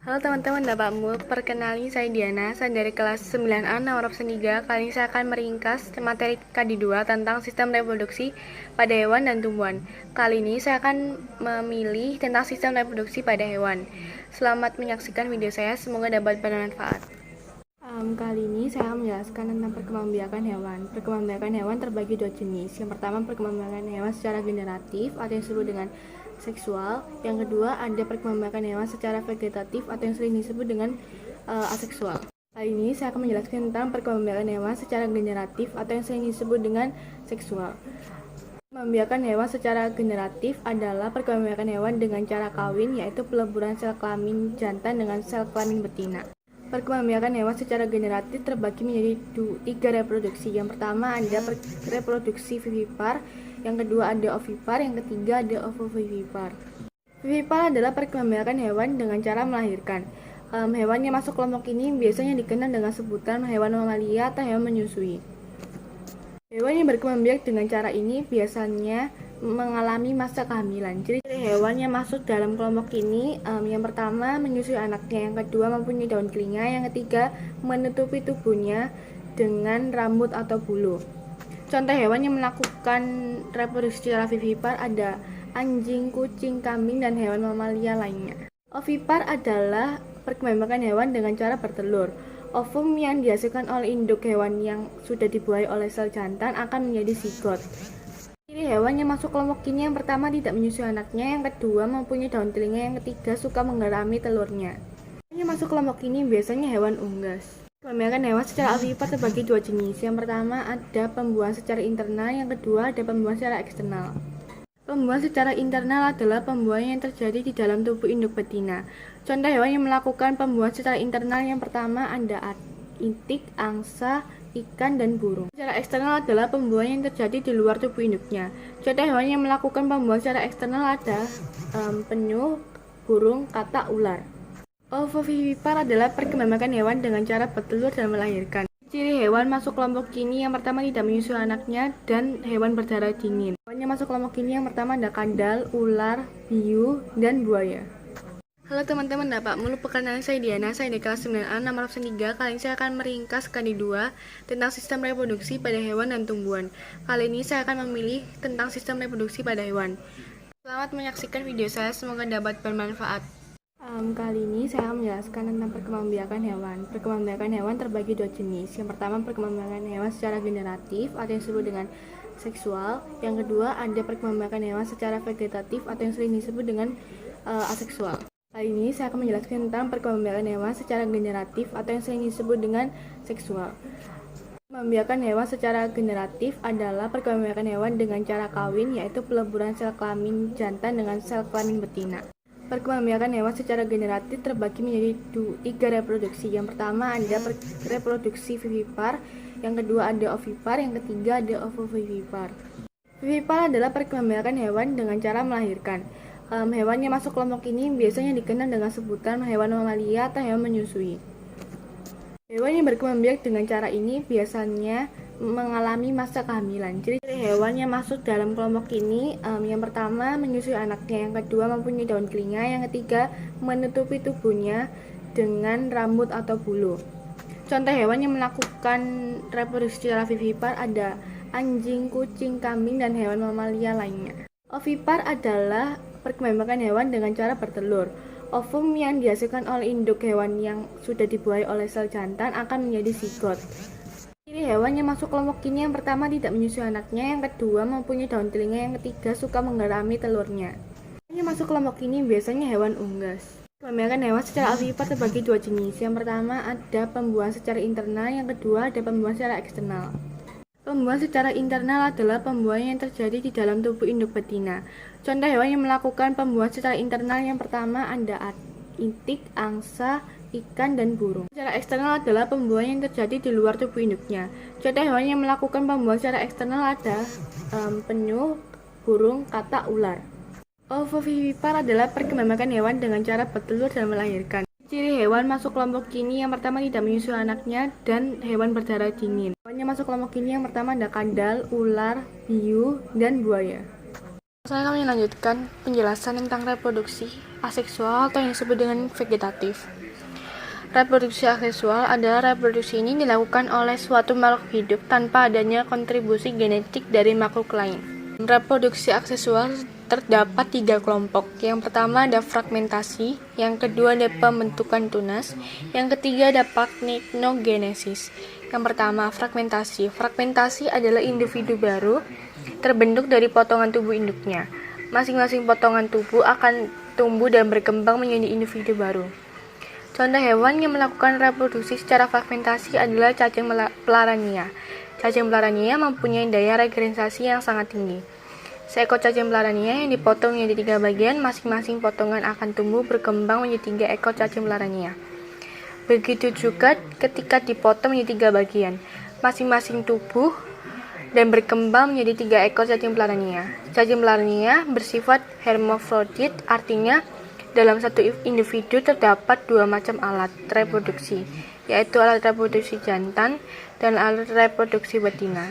Halo teman-teman, Bapakmu. Perkenalin, saya Diana. Saya dari kelas 9A nomor absen 3. Kali ini saya akan meringkas materi KD2 tentang sistem reproduksi pada hewan dan tumbuhan. Kali ini saya akan memilih tentang sistem reproduksi pada hewan. Selamat menyaksikan video saya, semoga dapat bermanfaat. Kali ini saya akan menjelaskan tentang perkembangbiakan hewan. Perkembangbiakan hewan terbagi dua jenis. Yang pertama, perkembangbiakan hewan secara generatif atau yang disebut dengan seksual. Yang kedua, ada perkembangbiakan hewan secara vegetatif atau yang sering disebut dengan aseksual. Kali ini saya akan menjelaskan tentang perkembangbiakan hewan secara generatif atau yang sering disebut dengan seksual. Perkembangbiakan hewan secara generatif adalah perkembangbiakan hewan dengan cara kawin, yaitu peleburan sel kelamin jantan dengan sel kelamin betina. Perkembangbiakan hewan secara generatif terbagi menjadi tiga reproduksi. Yang pertama ada reproduksi vivipar, yang kedua ada ovipar, yang ketiga ada ovovivipar. Vivipar adalah perkembangbiakan hewan dengan cara melahirkan. Hewan yang masuk kelompok ini biasanya dikenal dengan sebutan hewan mamalia atau hewan menyusui. Hewan yang berkembang biak dengan cara ini biasanya mengalami masa kehamilan. Jadi hewan yang masuk dalam kelompok ini, yang pertama menyusui anaknya, yang kedua mempunyai daun telinga, yang ketiga menutupi tubuhnya dengan rambut atau bulu. Contoh hewan yang melakukan reproduksi secara vivipar ada anjing, kucing, kambing, dan hewan mamalia lainnya. Ovipar adalah perkembangbiakan hewan dengan cara bertelur. Ovum yang dihasilkan oleh induk hewan yang sudah dibuahi oleh sel jantan akan menjadi zigot. Ciri hewan yang masuk kelompok ini, yang pertama tidak menyusui anaknya, yang kedua mempunyai daun telinga, yang ketiga suka menggerami telurnya. Hewan yang masuk kelompok ini biasanya hewan unggas. Perkembangbiakan hewan secara ovipar terbagi dua jenis. Yang pertama ada pembuahan secara internal, yang kedua ada pembuahan secara eksternal. Pembuahan secara internal adalah pembuahan yang terjadi di dalam tubuh induk betina. Contoh hewan yang melakukan pembuahan secara internal yang pertama ada itik, angsa, ikan, dan burung. Secara eksternal adalah pembuahan yang terjadi di luar tubuh induknya. Contoh hewan yang melakukan pembuahan secara eksternal ada penyu, burung, katak, ular. Ovovivipar adalah perkembangbiakan hewan dengan cara bertelur dan melahirkan. Ciri hewan masuk kelompok ini, yang pertama tidak menyusui anaknya dan hewan berdarah dingin. Hewan yang masuk kelompok ini yang pertama ada kadal, ular, hiu, dan buaya. Halo teman-teman, Bapakmu. Perkenalkan, saya Diana. Saya di kelas 9A nomor absen 3. Kali ini saya akan meringkas KD2 tentang sistem reproduksi pada hewan dan tumbuhan. Kali ini saya akan memilih tentang sistem reproduksi pada hewan. Selamat menyaksikan video saya, semoga dapat bermanfaat. Kali ini saya akan menjelaskan tentang perkembangbiakan hewan. Perkembangbiakan hewan terbagi dua jenis. Yang pertama, perkembangbiakan hewan secara generatif atau yang disebut dengan seksual. Yang kedua, ada perkembangbiakan hewan secara vegetatif atau yang sering disebut dengan aseksual. Kali ini saya akan menjelaskan tentang perkembangbiakan hewan secara generatif atau yang sering disebut dengan seksual. Perkembangbiakan hewan secara generatif adalah perkembangbiakan hewan dengan cara kawin, yaitu peleburan sel kelamin jantan dengan sel kelamin betina. Perkembangbiakan hewan secara generatif terbagi menjadi tiga reproduksi. Yang pertama ada reproduksi vivipar, yang kedua ada ovipar, yang ketiga ada ovovivipar. Vivipar adalah perkembangbiakan hewan dengan cara melahirkan. Hewan yang masuk kelompok ini biasanya dikenal dengan sebutan hewan mamalia atau hewan menyusui. Hewan yang berkembang biak dengan cara ini biasanya mengalami masa kehamilan. Jadi hewan yang masuk dalam kelompok ini, yang pertama menyusui anaknya, yang kedua mempunyai daun telinga, yang ketiga menutupi tubuhnya dengan rambut atau bulu. Contoh hewan yang melakukan reproduksi secara vivipar ada anjing, kucing, kambing, dan hewan mamalia lainnya. Ovipar adalah perkembangbiakan hewan dengan cara bertelur. Ovum yang dihasilkan oleh induk hewan yang sudah dibuahi oleh sel jantan akan menjadi zigot. Ciri hewan yang masuk kelompok ini, yang pertama tidak menyusui anaknya, yang kedua mempunyai daun telinga, yang ketiga suka menggerami telurnya. Hewan yang masuk kelompok ini biasanya hewan unggas. Perkembangbiakan hewan secara ovipar terbagi dua jenis. Yang pertama ada pembuahan secara internal, yang kedua ada pembuahan secara eksternal. Pembuahan secara internal adalah pembuahan yang terjadi di dalam tubuh induk betina. Contoh hewan yang melakukan pembuahan secara internal yang pertama ada itik, angsa, ikan, dan burung. Secara eksternal adalah pembuahan yang terjadi di luar tubuh induknya. Contoh hewan yang melakukan pembuahan secara eksternal ada penyu, burung, katak, ular. Ovovivipar adalah perkembangbiakan hewan dengan cara bertelur dan melahirkan. Ciri hewan masuk kelompok ini, yang pertama tidak menyusui anaknya dan hewan berdarah dingin. Hewan yang masuk kelompok ini yang pertama ada kadal, ular, hiu, dan buaya. Saya akan melanjutkan penjelasan tentang reproduksi aseksual atau yang disebut dengan vegetatif. Reproduksi aseksual adalah reproduksi ini dilakukan oleh suatu makhluk hidup tanpa adanya kontribusi genetik dari makhluk lain. Reproduksi aseksual terdapat 3 kelompok. Yang pertama ada fragmentasi, yang kedua ada pembentukan tunas, yang ketiga ada parthenogenesis. Yang pertama, fragmentasi. Fragmentasi adalah individu baru terbentuk dari potongan tubuh induknya. Masing-masing potongan tubuh akan tumbuh dan berkembang menjadi individu baru. Contoh hewan yang melakukan reproduksi secara fragmentasi adalah cacing pelarania. Cacing pelarania mempunyai daya regenerasi yang sangat tinggi. Seekor cacing pelarania yang dipotong menjadi 3 bagian, masing-masing potongan akan tumbuh berkembang menjadi 3 ekor cacing pelarania. Begitu juga ketika dipotong menjadi 3 bagian, masing-masing tubuh dan berkembang menjadi 3 ekor cacing pelarania. Cacing pelarania bersifat hermafrodit, artinya dalam satu individu terdapat 2 macam alat reproduksi, yaitu alat reproduksi jantan dan alat reproduksi betina.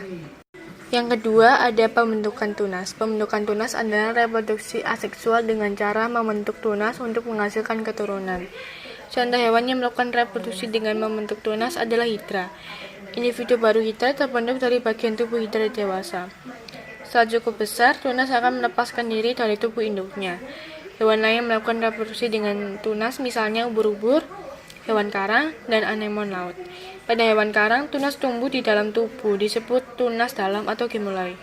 Yang kedua ada pembentukan tunas. Pembentukan tunas adalah reproduksi aseksual dengan cara membentuk tunas untuk menghasilkan keturunan. Contoh hewan yang melakukan reproduksi dengan membentuk tunas adalah hidra. Individu baru hidra terbentuk dari bagian tubuh hidra dewasa. Setelah cukup besar, tunas akan melepaskan diri dari tubuh induknya. Hewan lain melakukan reproduksi dengan tunas, misalnya ubur-ubur, hewan karang, dan anemon laut. Pada hewan karang, tunas tumbuh di dalam tubuh, disebut tunas dalam atau gemulai.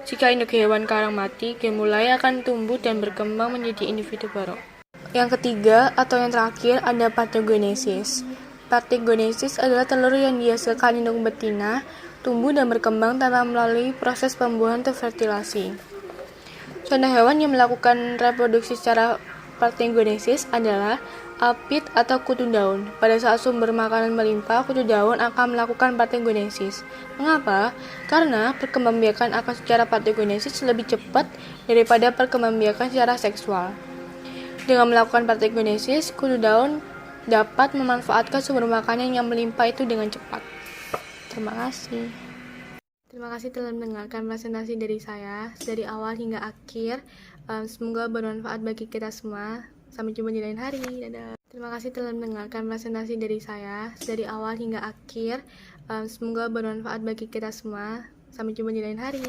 Jika induk hewan karang mati, gemulai akan tumbuh dan berkembang menjadi individu baru. Yang ketiga atau yang terakhir ada parthenogenesis. Parthenogenesis adalah telur yang dihasilkan induk betina, tumbuh dan berkembang tanpa melalui proses pembuahan atau fertilasi. Contoh hewan yang melakukan reproduksi secara parthenogenesis adalah apit atau kutu daun. Pada saat sumber makanan melimpah, kutu daun akan melakukan parthenogenesis. Mengapa? Karena perkembangbiakan akan secara parthenogenesis lebih cepat daripada perkembangbiakan secara seksual. Dengan melakukan parthenogenesis, kutu daun dapat memanfaatkan sumber makanan yang melimpah itu dengan cepat. Terima kasih. Terima kasih telah mendengarkan presentasi dari saya dari awal hingga akhir. Semoga bermanfaat bagi kita semua. Sampai jumpa di lain hari. Dadah. Terima kasih telah mendengarkan presentasi dari saya dari awal hingga akhir. Semoga bermanfaat bagi kita semua. Sampai jumpa di lain hari.